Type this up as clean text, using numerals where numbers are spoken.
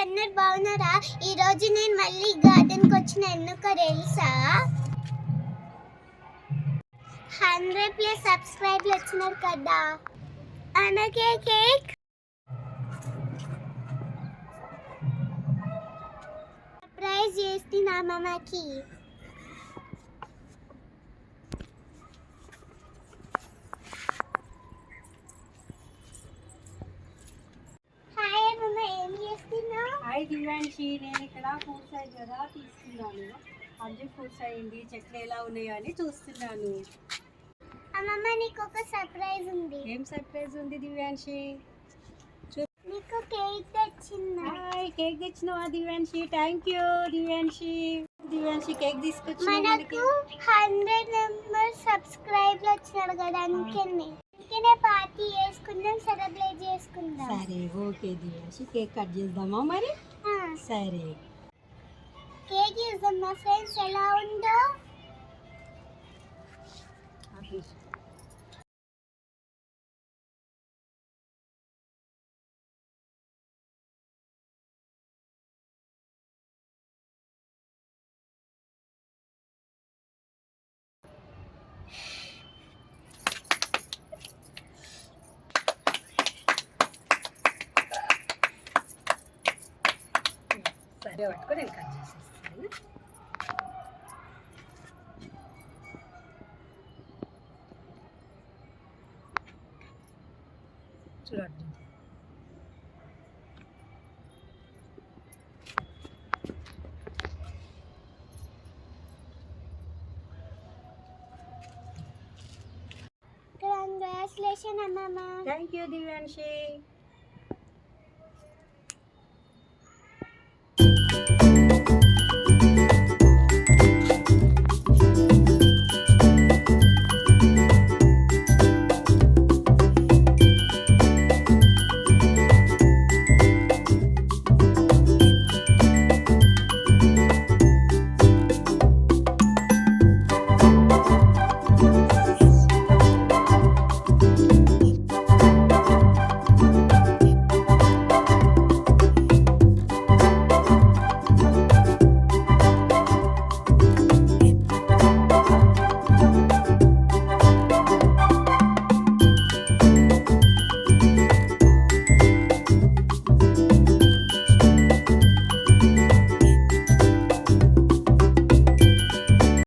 అందరు బాగున్నారా? ఈ రోజు నేను మళ్ళీ గార్డెన్ కి వచ్చిన ఎందుకో తెలుసా? 100+ సబ్స్క్రైబర్లు వచ్చినారు కదా. అనకే కేక్ సర్ప్రైజ్ చేస్తున్నా మామకి. హాయ్ దివ్యాంశి, నేను ఇక్కడ ఫుడ్ సైజ్ కదా తీసుకున్నాను. అర్జున్ ఫుడ్ అయింది, చెట్లు ఎలా ఉన్నాయో అని చూస్తున్నాను. అమ్మమ్మ నీకు ఒక సర్ప్రైజ్ ఉంది. ఏం సర్ప్రైజ్ ఉంది దివ్యాంశి? నీకు కేక్ తెచ్చిందా? హాయ్, కేక్ తెచ్చినావా Divyanshi? Thank you Divyanshi. Divyanshi cake తీసుకొచ్చిన మనకు 100 సబ్స్క్రైబర్లు వచ్చినారు కదా, అందుకనే పార్టీ చేసుకుందాం, సెలబ్రేట్ చేసుకుందాం. సరే ఓకే దివ్యాంశి, కేక్ కట్ చేద్దామా మరి? సరే, కేక్ చూద్దాం మా ఫ్రెండ్స్ ఎలా ఉందో. సరే పట్టుకో, నేను కట్ చేసేస్తాను. చూడండి, కంగ్రాచులేషన్ అమ్మమ్మ. Thank you Divyanshi.